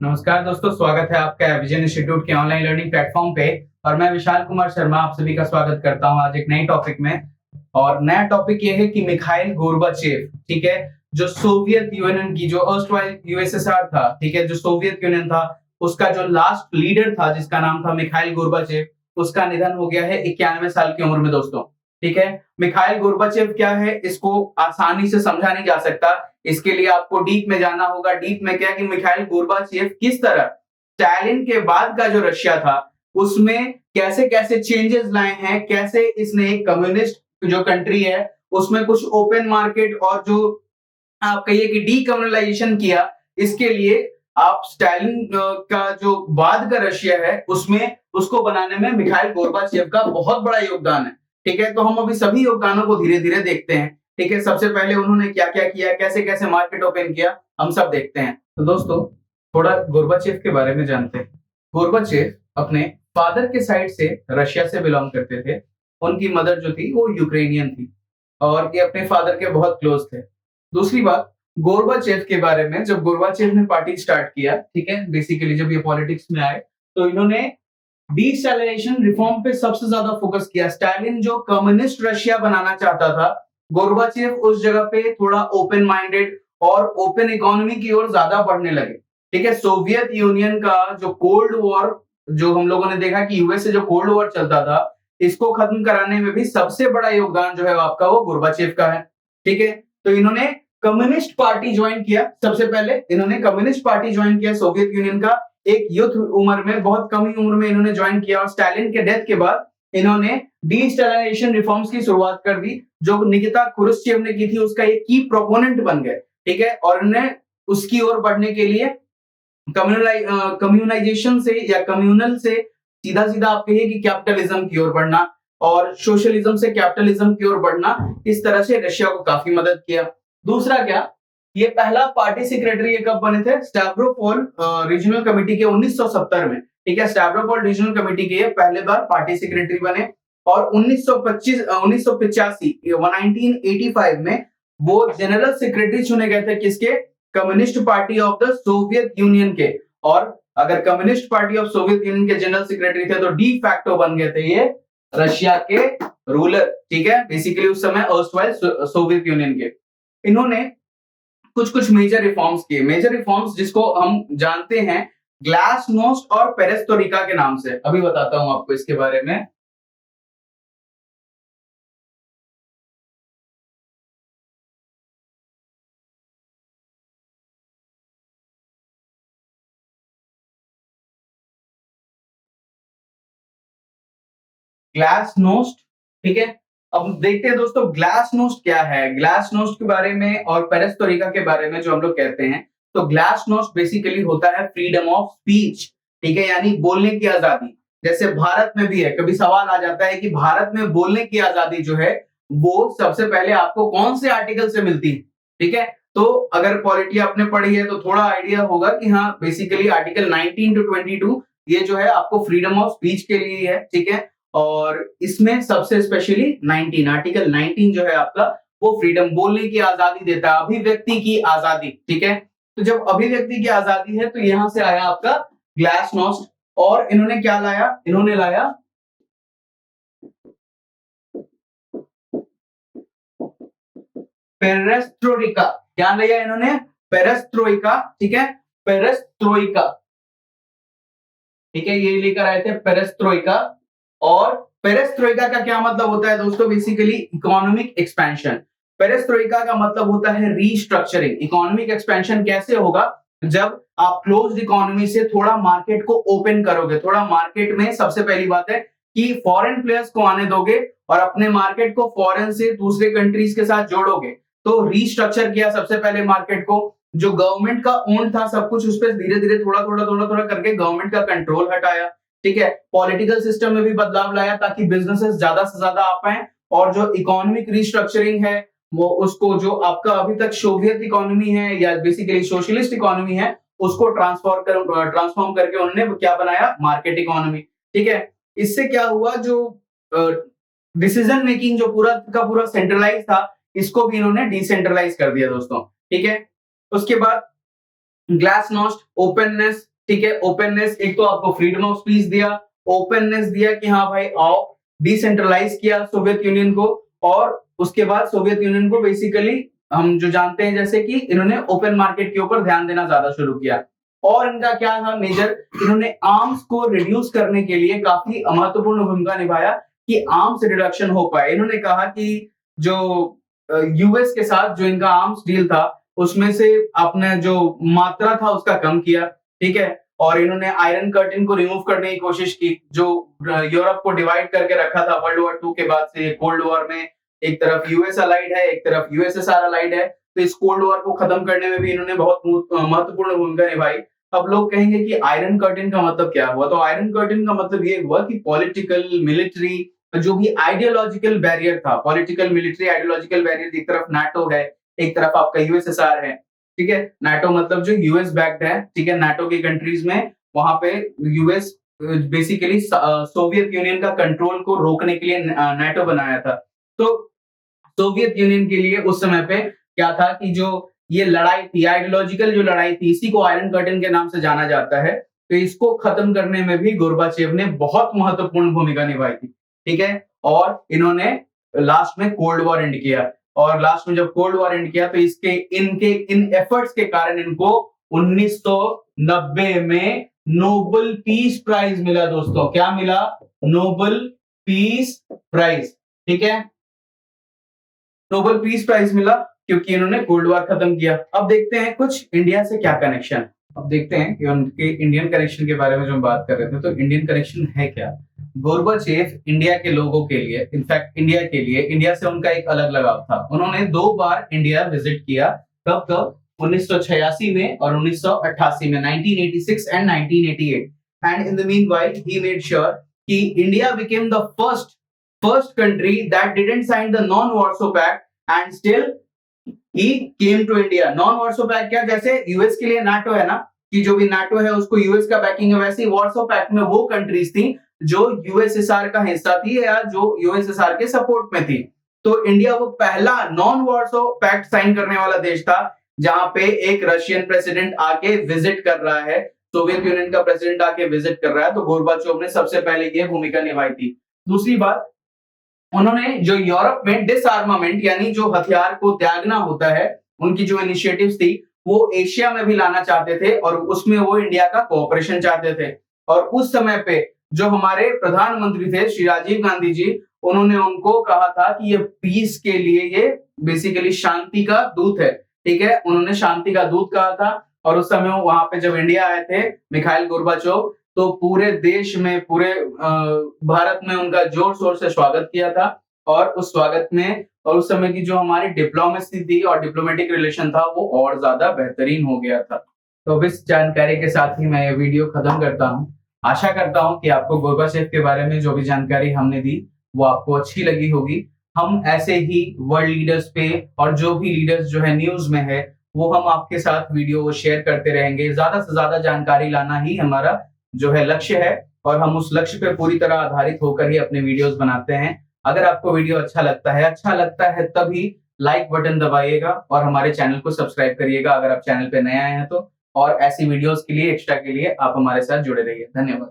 नमस्कार दोस्तों, स्वागत है आपका विजन इंस्टीट्यूट के ऑनलाइन लर्निंग प्लेटफॉर्म पे। और मैं विशाल कुमार शर्मा आप सभी का स्वागत करता हूं आज एक नई टॉपिक में। और नया टॉपिक ये है कि मिखाइल गोर्बाचेव, ठीक है, जो सोवियत यूनियन की जो अर्स्टवाइल यूएसएसआर था, ठीक है, जो सोवियत यूनियन था, उसका जो लास्ट लीडर था जिसका नाम था मिखाइल गोर्बाचेव, उसका निधन हो गया है 91 साल की उम्र में दोस्तों। ठीक है, मिखाइल गोर्बाचेव क्या है इसको आसानी से समझा नहीं जा सकता। इसके लिए आपको डीप में जाना होगा। डीप में क्या कि मिखाइल गोर्बाचेव किस तरह स्टालिन के बाद का जो रशिया था उसमें कैसे कैसे चेंजेस लाए हैं, कैसे इसने एक कम्युनिस्ट जो कंट्री है उसमें कुछ ओपन मार्केट और जो आप कहिए कि डीकम्युनलाइजेशन किया। इसके लिए आप स्टालिन का जो बाद का रशिया है उसमें उसको बनाने में मिखाइल गोर्बाचेव का बहुत बड़ा योगदान है। ठीक है, तो हम अभी सभी योगदानों को धीरे धीरे देखते हैं। ठीक है, सबसे पहले उन्होंने क्या क्या किया, कैसे कैसे मार्केट ओपन किया, हम सब देखते हैं। तो दोस्तों थोड़ा गोर्बाचेव के बारे में जानते हैं। गोर्बाचेव अपने फादर के साइड से रशिया से बिलोंग करते थे। उनकी मदर जो थी वो यूक्रेनियन थी और ये अपने फादर के बहुत क्लोज थे। दूसरी बात, गोर्बाचेव के बारे में, जब गोर्बाचेव ने पार्टी स्टार्ट किया, ठीक है, बेसिकली जब ये पॉलिटिक्स में आए तो इन्होंने डीस्टालिनेशन रिफॉर्म पे सबसे ज्यादा फोकस किया। स्टालिन जो कम्युनिस्ट रशिया बनाना चाहता था, गोर्बाचेव उस जगह पे थोड़ा ओपन माइंडेड और ओपन इकोनॉमी की ओर ज्यादा बढ़ने लगे। ठीक है, सोवियत यूनियन का जो कोल्ड वॉर, जो हम लोगों ने देखा कि यूएस से जो कोल्ड वॉर चलता था, इसको खत्म कराने में भी सबसे बड़ा योगदान जो है आपका वो गोर्बाचेव का है। ठीक है, तो इन्होंने कम्युनिस्ट पार्टी ज्वाइन किया। सबसे पहले इन्होंने कम्युनिस्ट पार्टी ज्वाइन किया सोवियत यूनियन का, एक यूथ उम्र में, बहुत कम ही उम्र में इन्होंने ज्वाइन किया। और स्टालिन के डेथ के बाद इन्होंने डीस्टालिनेशन रिफॉर्म्स की शुरुआत कर दी, जो निकिता क्रुश्चेव ने की थी, उसका एक की प्रोपोनेंट बन गए। ठीक है, और इन्हें उसकी ओर बढ़ने के लिए कम्युनाइजेशन से या कम्युनल से सीधा सीधा आप कहिए कि कैपिटलिज्म की ओर बढ़ना और सोशलिज्म से कैपिटलिज्म की ओर बढ़ना, इस तरह से रशिया को काफी मदद किया। दूसरा क्या, ये पहला पार्टी सेक्रेटरी ये कब बने थे? स्टैव्रोपोल रीजनल कमेटी के 1970 में। ठीक है, स्टैव्रोपोल रीजनल कमेटी के ये पहले बार पार्टी सेक्रेटरी बने। और 1985 1985 में वो जनरल सेक्रेटरी चुने गए थे किसके? Communist party of the Soviet union के। और अगर communist party of Soviet union के जनरल सेक्रेटरी थे तो डी फैक्टो बन गए थे ये रशिया के रूलर। ठीक है, बेसिकली उस समय अर्स्टवाइल सोवियत यूनियन के। इन्होंने कुछ कुछ मेजर रिफॉर्म्स किए। मेजर रिफॉर्म्स जिसको हम जानते हैं ग्लासनोस्ट और पेरेस्ट्रोइका के नाम से। अभी बताता हूं आपको इसके बारे में। ग्लासनोस्ट, ठीक है। अब देखते हैं दोस्तों ग्लासनोस्ट क्या है। ग्लासनोस्ट के बारे में और पेरेस्ट्रोइका के बारे में जो हम लोग कहते हैं, तो ग्लासनोस्ट बेसिकली होता है फ्रीडम ऑफ स्पीच। ठीक है, यानी बोलने की आजादी। जैसे भारत में भी है, कभी सवाल आ जाता है कि भारत में बोलने की आजादी जो है वो सबसे पहले आपको कौन से आर्टिकल से मिलती है? ठीक है, तो अगर पॉलिटी आपने पढ़ी है तो थोड़ा आइडिया होगा कि हाँ, बेसिकली आर्टिकल 19 टू 22 ये जो है आपको फ्रीडम ऑफ स्पीच के लिए है। ठीक है, और इसमें सबसे स्पेशली 19 आर्टिकल 19 जो है आपका वो फ्रीडम, बोलने की आजादी देता है, अभिव्यक्ति की आजादी। ठीक है, तो जब अभिव्यक्ति की आजादी है तो यहां से आया आपका ग्लासनोस्ट। और इन्होंने क्या लाया? इन्होंने लाया पेरेस्ट्रोइका। क्या लिया इन्होंने? पेरेस्ट्रोइका। ठीक है, पेरेस्ट्रोइका। ठीक है, ये लेकर आए थे पेरेस्ट्रोइका। और पेरेस्ट्रोइका का क्या मतलब होता है दोस्तों? Basically economic expansion. पेरेस्ट्रोइका का मतलब होता है रीस्ट्रक्चरिंग। इकोनॉमिक एक्सपेंशन कैसे होगा? जब आप क्लोज्ड इकोनॉमी से थोड़ा मार्केट को ओपन करोगे, थोड़ा मार्केट में सबसे पहली बात है कि फॉरेन प्लेयर्स को आने दोगे और अपने मार्केट को फॉरेन से दूसरे कंट्रीज के साथ जोड़ोगे। तो रीस्ट्रक्चर किया सबसे पहले मार्केट को। जो गवर्नमेंट का ओन था सब कुछ, उस पर धीरे धीरे थोड़ा थोड़ा थोड़ा थोड़ा करके गवर्नमेंट का कंट्रोल हटाया। ठीक है, पॉलिटिकल सिस्टम में भी बदलाव लाया ताकि बिजनेसेस ज्यादा से ज्यादा आ पाए। और जो इकोनॉमिक रिस्ट्रक्चरिंग है वो उसको, जो आपका अभी तक सोवियत इकोनॉमी है या बेसिकली सोशलिस्ट इकोनॉमी है, उसको ट्रांसफॉर्म करके उन्होंने क्या बनाया? Market economy. ठीक है, इससे क्या हुआ? जो डिसीजन मेकिंग जो पूरा का पूरा सेंट्रलाइज था, इसको भी इन्होंने डिसेंट्रलाइज कर दिया दोस्तों। ठीक है, उसके बाद ग्लासनोस्ट ओपननेस ठीक है, ओपननेस, एक तो आपको फ्रीडम ऑफ स्पीच दिया, ओपननेस दिया कि हाँ भाई आओ, डिसेंट्रलाइज किया सोवियत यूनियन को, और उसके बाद सोवियत यूनियन को बेसिकली हम जो जानते हैं जैसे कि इन्होंने ओपन मार्केट के ऊपर ध्यान देना ज्यादा शुरू किया। और इनका क्या था मेजर, इन्होंने आर्म्स को रिड्यूस करने के लिए काफी महत्वपूर्ण भूमिका निभाया कि आर्म्स रिडक्शन हो पाए। इन्होंने कहा कि जो यूएस के साथ जो इनका आर्म्स डील था उसमें से अपने जो मात्रा था उसका कम किया, ठीक है। और इन्होंने आयरन कर्टेन को रिमूव करने की कोशिश की, जो यूरोप को डिवाइड करके रखा था वर्ल्ड वॉर 2 के बाद से। कोल्ड वॉर में एक तरफ यूएस अलाइड है, एक तरफ यूएसएसआर अलाइड है, तो इस कोल्ड वॉर को खत्म करने में भी इन्होंने बहुत महत्वपूर्ण भूमिका निभाई। अब लोग कहेंगे कि आयरन कर्टेन का मतलब क्या हुआ, तो आयरन कर्टेन का मतलब ये हुआ कि पॉलिटिकल, मिलिट्री, जो भी आइडियोलॉजिकल बैरियर था, पॉलिटिकल, मिलिट्री, आइडियोलॉजिकल बैरियर, एक तरफ नाटो है, एक तरफ आपका यूएसएसआर है, ठीक है। नाटो मतलब जो यूएस बैक्ड है, ठीक है, नाटो की कंट्रीज में वहां पे यूएस बेसिकली सोवियत यूनियन का कंट्रोल को रोकने के लिए नाटो बनाया था। तो सोवियत यूनियन के लिए उस समय पे क्या था कि जो ये लड़ाई थी, आइडियोलॉजिकल जो लड़ाई थी, इसी को आयरन कर्टेन के नाम से जाना जाता है। तो इसको खत्म करने में भी गोर्बाचेव ने बहुत महत्वपूर्ण भूमिका निभाई थी, ठीक है। और इन्होंने लास्ट में कोल्ड वॉर एंड किया, और लास्ट में जब कोल्ड वॉर एंड किया तो इसके इनके इन एफर्ट्स के कारण इनको 1990 में नोबेल पीस प्राइज मिला दोस्तों। क्या मिला? नोबेल पीस प्राइज, ठीक है। नोबेल पीस प्राइज मिला क्योंकि इन्होंने कोल्ड वॉर खत्म किया। अब देखते हैं कुछ इंडिया से क्या कनेक्शन। अब देखते हैं कि उनके इंडियन कनेक्शन के बारे में जो हम बात कर रहे थे, तो इंडियन कनेक्शन है क्या। गोर्बाचेव इंडिया के लोगों के लिए, इनफैक्ट इंडिया के लिए, इंडिया से उनका एक अलग लगाव था। उन्होंने 2 बार इंडिया विजिट किया, कब कब? 1986 में और 1988 में, 1986 and 1988। And in the meanwhile he made sure कि India became the first country that didn't sign the non-Warsaw Pact and still he came to India। non-Warsaw Pact क्या? जैसे यूएस के लिए नाटो है ना, कि जो भी नाटो है उसको यूएस का बैकिंग है, वैसे ही वॉर्सो पैक्ट में वो कंट्रीज थी जो यूएसएसआर का हिस्सा थी या जो यूएसएसआर के सपोर्ट में थी। तो इंडिया वो पहला नॉन वॉर्सो पैक्ट साइन करने वाला देश था जहां पे एक रशियन प्रेसिडेंट आके विजिट कर रहा है, सोवियत यूनियन का प्रेसिडेंट आके विजिट कर रहा है। तो गोर्बाचोव ने सबसे पहले ये भूमिका निभाई थी। दूसरी बात, उन्होंने जो यूरोप में डिसआर्मामेंट यानी जो हथियार को त्यागना होता है, उनकी जो इनिशिएटिव्स थी वो एशिया में भी लाना चाहते थे, और उसमें वो इंडिया का कोऑपरेशन चाहते थे। और उस समय पे जो हमारे प्रधानमंत्री थे श्री राजीव गांधी जी, उन्होंने उनको कहा था कि ये पीस के लिए, ये बेसिकली शांति का दूत है, ठीक है। उन्होंने शांति का दूत कहा था। और उस समय वहां पे जब इंडिया आए थे मिखाइल गोर्बाचोव, तो पूरे देश में, पूरे भारत में उनका जोर शोर से स्वागत किया था। और उस स्वागत में, और उस समय की जो हमारी डिप्लोमेसी थी और डिप्लोमेटिक रिलेशन था वो और ज्यादा बेहतरीन हो गया था। तो इस जानकारी के साथ ही मैं ये वीडियो खत्म करता हूँ। आशा करता हूँ कि आपको गोर्बाचेव के बारे में जो भी जानकारी हमने दी वो आपको अच्छी लगी होगी। हम ऐसे ही वर्ल्ड लीडर्स पे और जो भी लीडर्स जो है न्यूज में है वो हम आपके साथ वीडियो शेयर करते रहेंगे। ज्यादा से ज्यादा जानकारी लाना ही हमारा जो है लक्ष्य है, और हम उस लक्ष्य पे पूरी तरह आधारित होकर ही अपने वीडियोस बनाते हैं। अगर आपको वीडियो अच्छा लगता है तभी लाइक बटन दबाइएगा और हमारे चैनल को सब्सक्राइब करिएगा अगर आप चैनल पे नए आए हैं तो। और ऐसी वीडियोस के लिए, एक्स्ट्रा के लिए आप हमारे साथ जुड़े रहिए। धन्यवाद।